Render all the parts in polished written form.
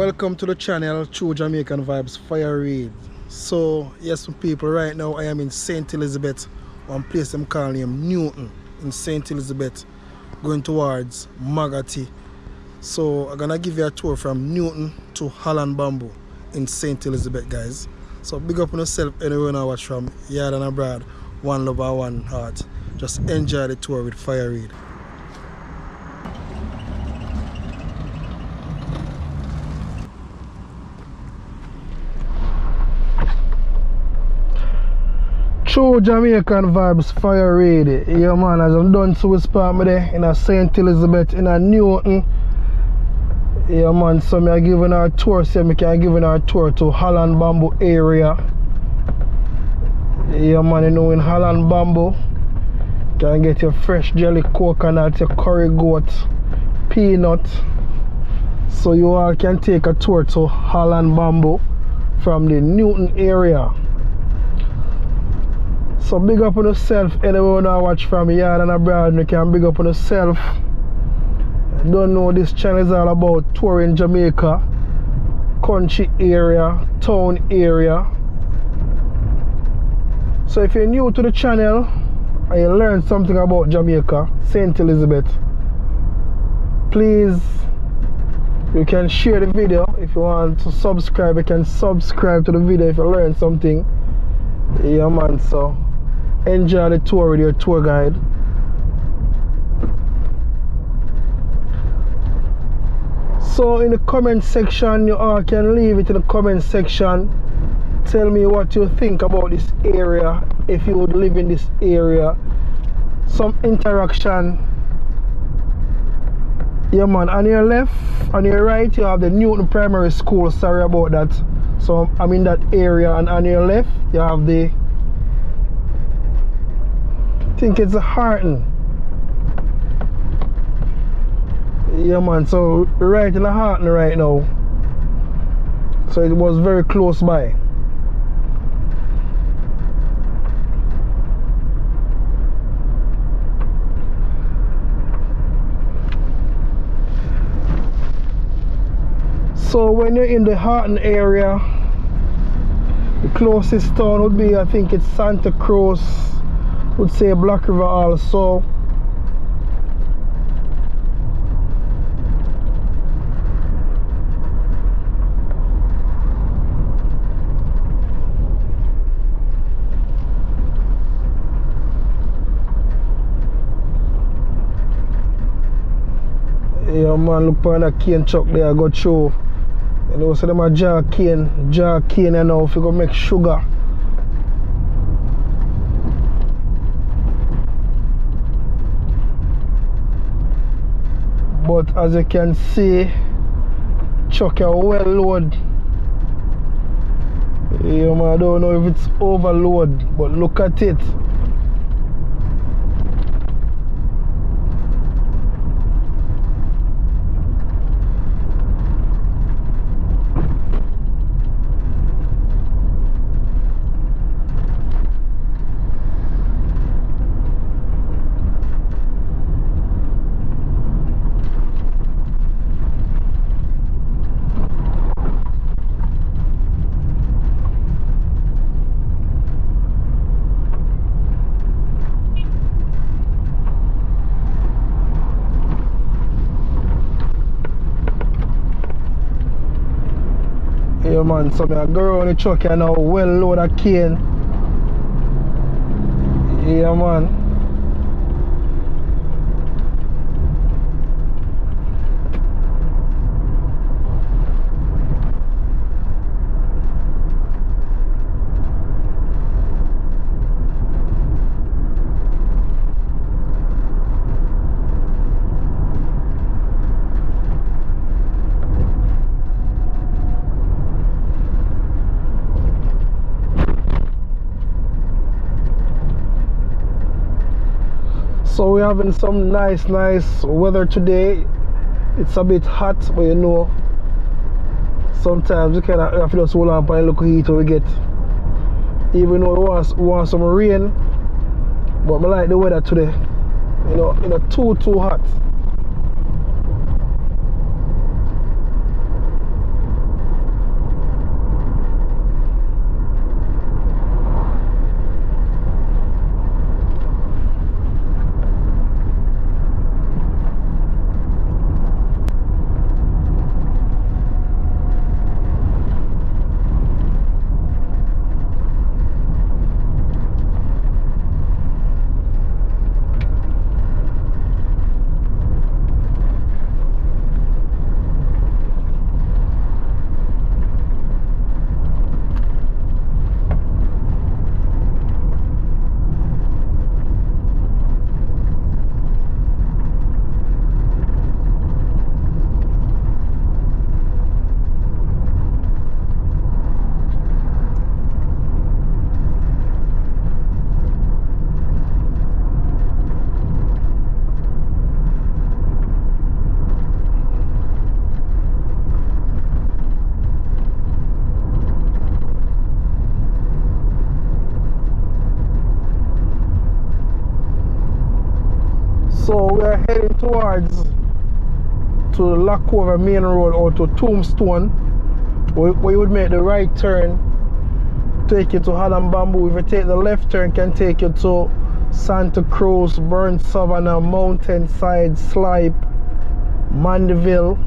Welcome to the channel True Jamaican Vibes, Fire Reid. So yes people, right now I am in St. Elizabeth, one place I'm calling him Newton in St. Elizabeth, going towards Magati. So I'm gonna give you a tour from Newton to Holland Bamboo in St. Elizabeth, guys. So big up on yourself anywhere you watch from, yard and abroad, one love and one heart. Just enjoy the tour with Fire Reid. True Jamaican Vibes, Fire Reid. Yeah man, as I'm done to spot me there in a St. Elizabeth in a Newton. Yeah man, so me are giving our tour, so me can give our tour to Holland Bamboo area. Yeah man, you know in Holland Bamboo you can get your fresh jelly coconut, your curry goat, peanut. So you all can take a tour to Holland Bamboo from the Newton area. So big up on yourself anywhere you watch from yard and abroad, you can big up on yourself. Don't know this channel is all about touring Jamaica, country area, town area. So if you're new to the channel and you learn something about Jamaica, St. Elizabeth, please, you can share the video. If you want to subscribe, you can subscribe to the video if you learn something. Yeah man, so enjoy the tour with your tour guide. So in the comment section, you all can leave it in the comment section. Tell me what you think about this area, if you would live in this area. Some interaction. Yeah man, on your left, on your right you have the Newton Primary School. Sorry about that. So I'm in that area, and on your left you have the, I think it's a Harton. Yeah man, so we're right in the Harton right now. So it was very close by. So when you're in the Harton area, the closest town would be, I think it's Santa Cruz, would say Black River also. Yeah man, look for that cane truck there, go through. You know, so them a jar cane, you know, if you go make sugar. But as you can see, truck are well load. Yeah man, I don't know if it's overload, but look at it. Yeah man, so I go around the truck and now well load of cane. Yeah man. So we're having some nice weather today. It's a bit hot, but you know, sometimes you kind of have to just hold on and look at heat we get. Even though we want some rain, but I like the weather today. You know, too hot. So we are heading towards to the Lockover main road or to Tombstone, where you would make the right turn, take you to Holland Bamboo. If you take the left turn, can take you to Santa Cruz, Burnt Savannah, Mountainside, Slipe, Mandeville.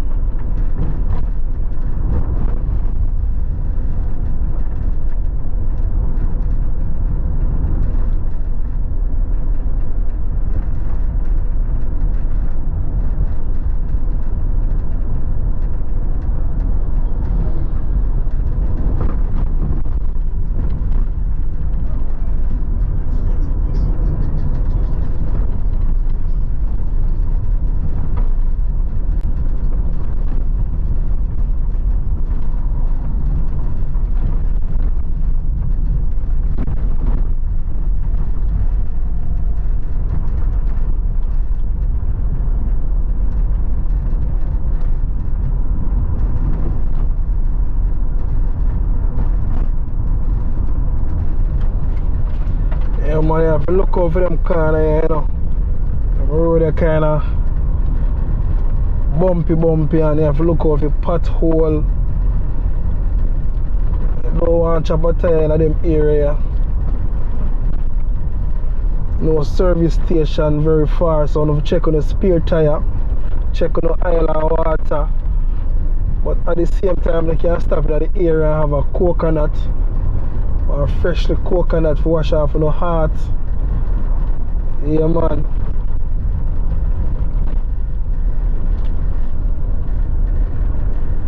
Yeah, man, you have to look out for them corner here, you know. The road are kind of bumpy, and you have to look out for pothole. You don't want to chop a tire in them area. No service station very far, so you have to check on the spare tire, check on the oil and water. But at the same time, they can stop in the area and have a coconut or freshly coconut to wash off no heart. Yeah, man.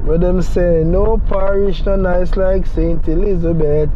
But them say no parish no nice like St. Elizabeth.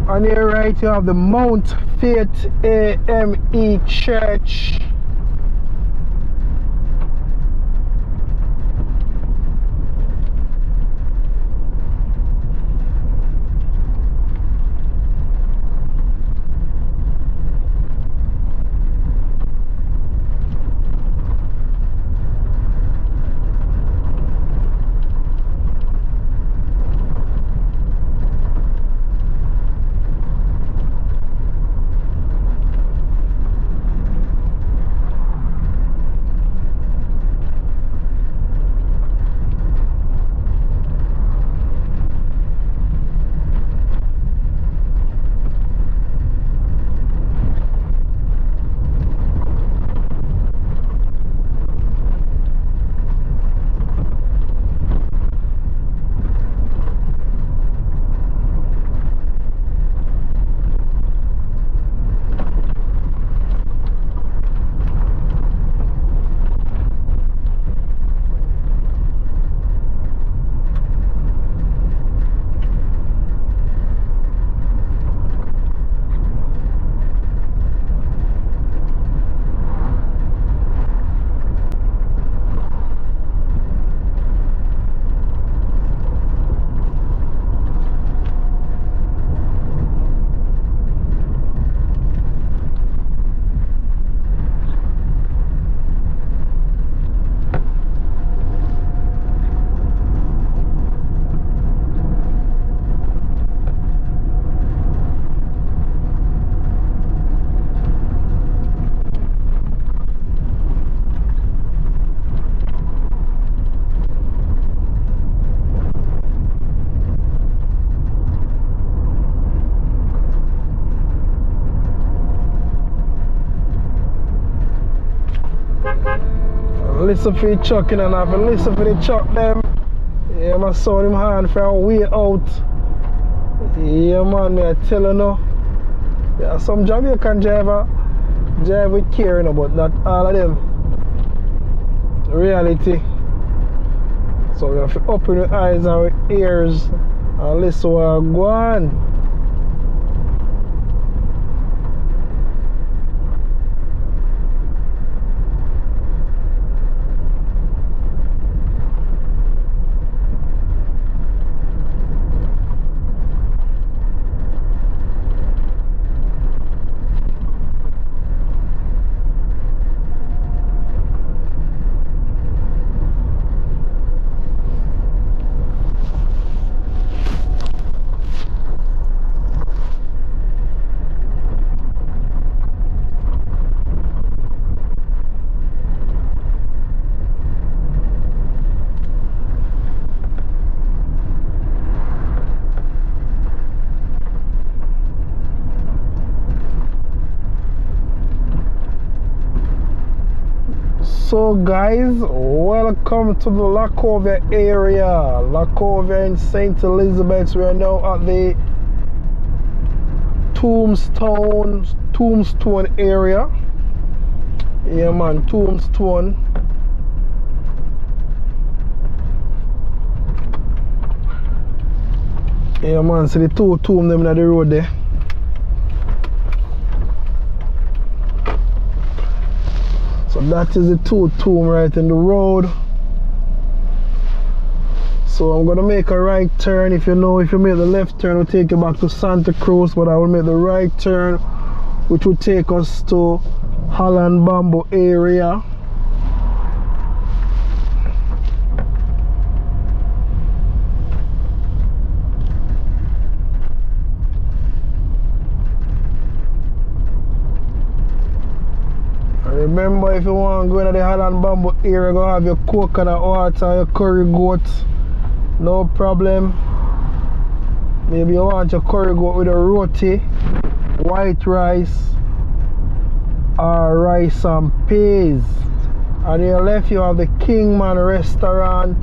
On your right you have the Mount Faith AME Church. listen for the chucking and I have to listen for the chuck them. Yeah, my son him hand for a way out. Yeah man, me I tell you now. Yeah, some Jamaican driver drive with care, you know, but not all of them. Reality. So we have to open our eyes and our ears and listen what go on. So guys, welcome to the Lacovia area. Lacovia in St. Elizabeth. We are now at the Tombstone area. Yeah man, Tombstone. Yeah man, see the two tomb them on the road there. So that is the two tomb right in the road. So I'm gonna make a right turn. If you make the left turn, it will take you back to Santa Cruz, but I will make the right turn, which will take us to Holland Bamboo area. Remember, if you want to go into the Holland Bamboo area, go have your coconut water, your curry goat, no problem. Maybe you want your curry goat with a roti, white rice, or rice and peas. On your left, you have the Kingman restaurant.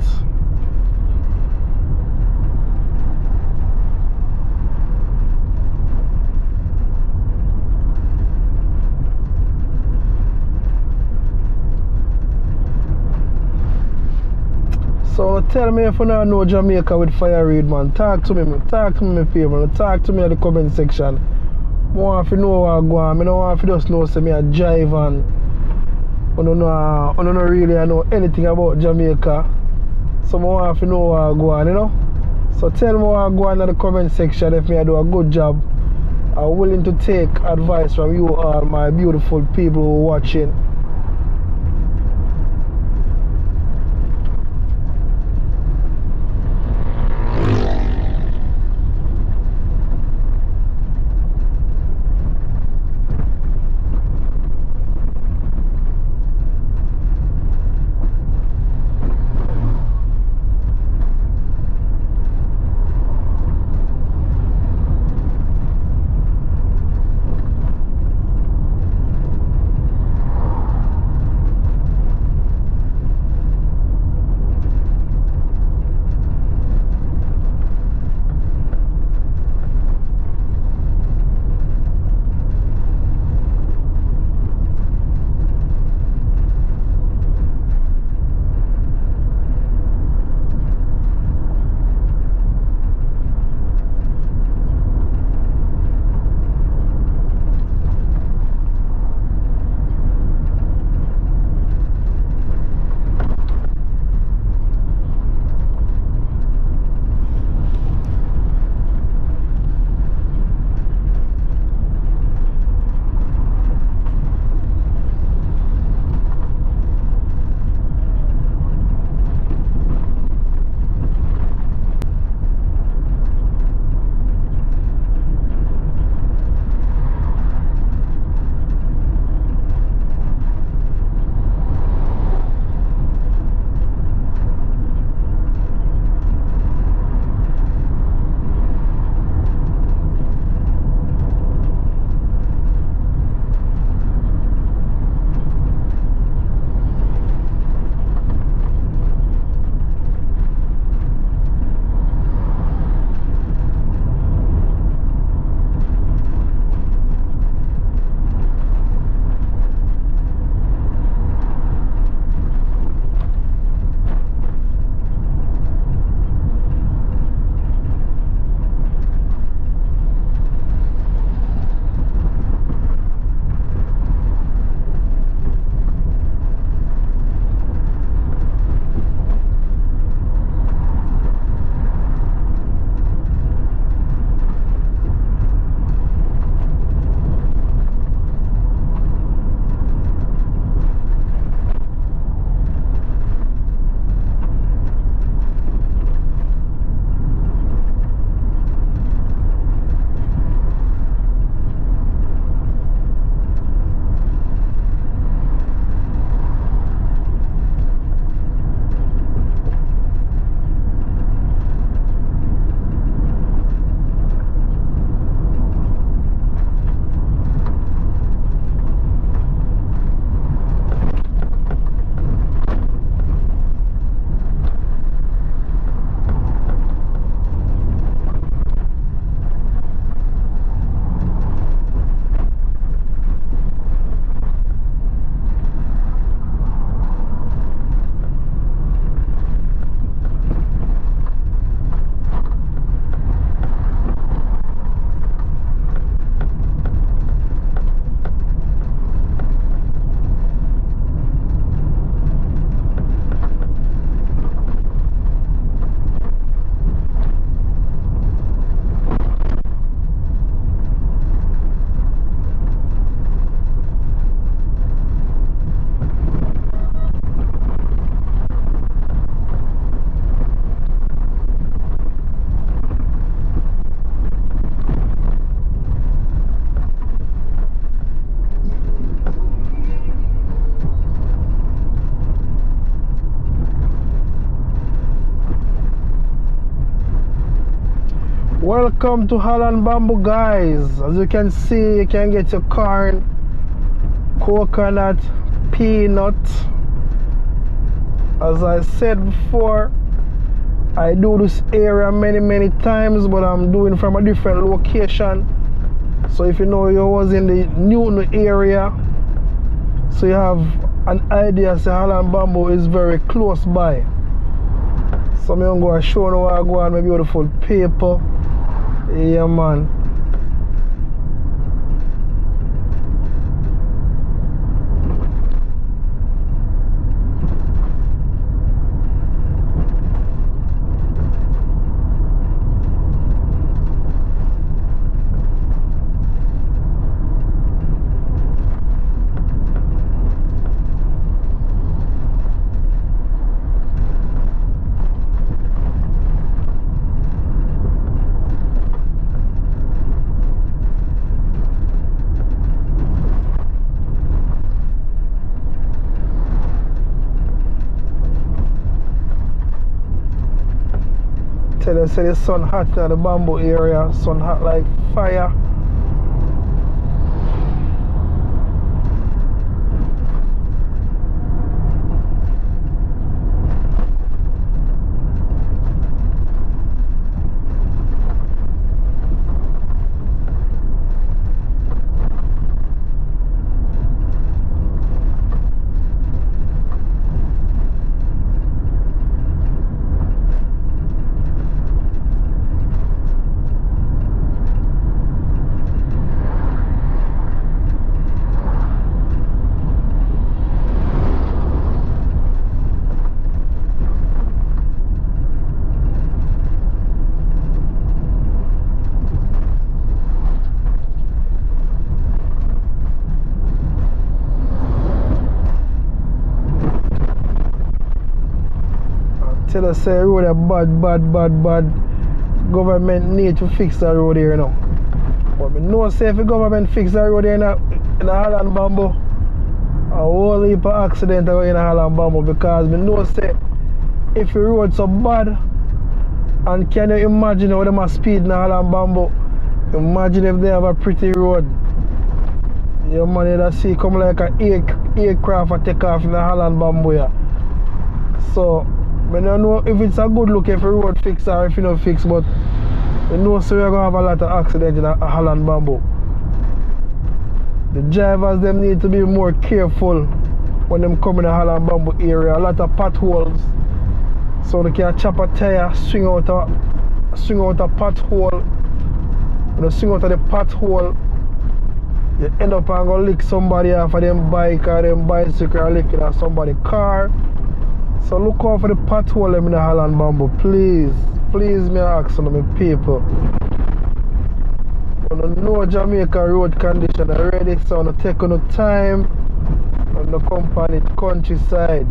So tell me if you don't know Jamaica with Fire Reid, man. Talk to me, people. Talk to me in the comment section. I want to know what go on. I don't want to just know say me a drive and I don't really know anything about Jamaica. So I want to know what go on, you know. So tell me what go on in the comment section. If me I do a good job, I'm willing to take advice from you all, my beautiful people who are watching. Welcome to Holland Bamboo, guys. As you can see, you can get your corn, coconut, peanut. As I said before, I do this area many times, but I'm doing from a different location. So if you know you was in the Newton area, so you have an idea, say Holland Bamboo is very close by. So I'm going to go show you where I go on my beautiful people. Yeah, man. Tell you, say the sun hot in the bamboo area, sun hot like fire. Tell us say road a bad. Government need to fix the road here now. But I know say if the government fix the road here in the Holland Bamboo, a whole heap of accident are in the Holland Bamboo, because I know say if the road so bad, and can you imagine how they must speed in the Holland Bamboo? Imagine if they have a pretty road. Your man you see come like an aircraft and take off in the Holland Bamboo here. So I don't know if it's a good look if the road fix or if you not fix, but I know so we're going to have a lot of accidents in a Holland Bamboo. The drivers them need to be more careful when them come in the Holland Bamboo area. A lot of potholes, so they can chop a tire, swing out a pothole. When you swing out of the pothole, you end up and go lick somebody off of them bike or them bicycle or licking at somebody's car. So look out for the pothole in the Holland Bamboo, please. Please, me ask on my people. On the no Jamaica road condition already, so on take on the time on the company countryside.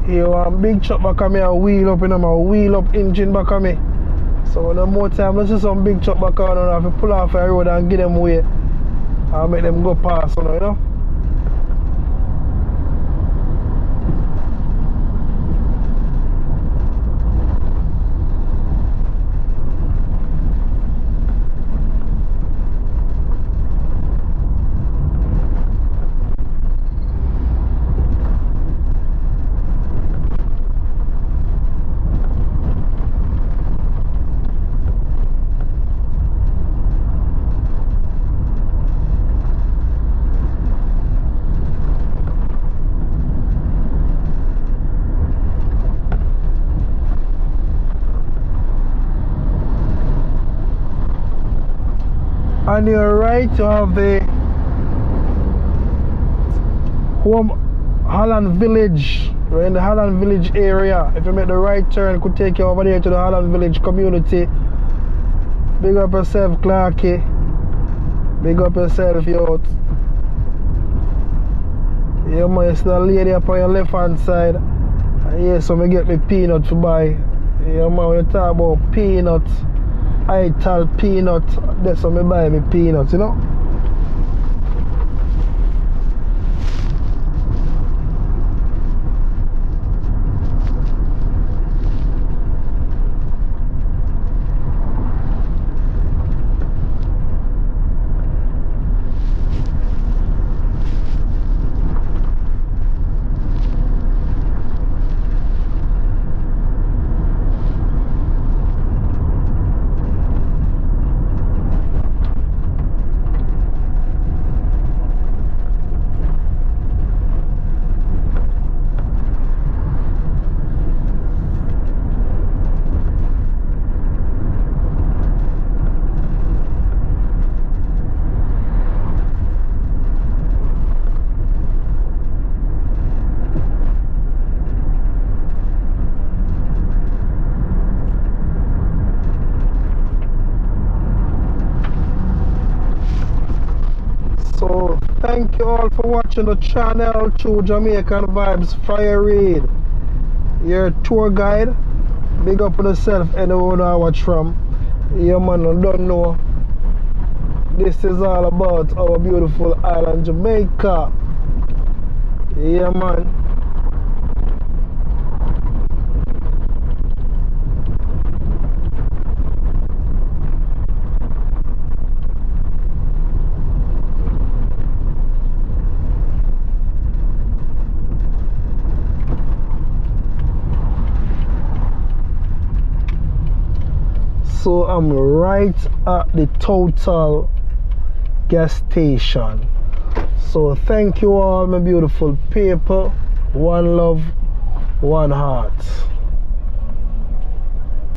Here one big truck back of me, a wheel up in my wheel up engine back of me. So no more time, let's see some big truck back on, I have to pull off the road and give them way and make them go past, you know. On your right you have the Holland Village. We're in the Holland Village area. If you make the right turn, it could take you over there to the Holland Village community. Big up yourself, Clarky. Big up yourself, youth. Yeah, man, you see the lady up on your left hand side. Yeah, so me get me peanut to buy. Yeah, man, when you talk about peanut, I tell peanut, that's how me buy me peanuts, you know? So thank you all for watching the channel. True Jamaican Vibes, Fire Reid, your tour guide. Big up on yourself, anyone I watch from. Yeah, man, I don't know. This is all about our beautiful island Jamaica. Yeah, man. So I'm right at the Total gas station. So thank you all, my beautiful people. One love, one heart.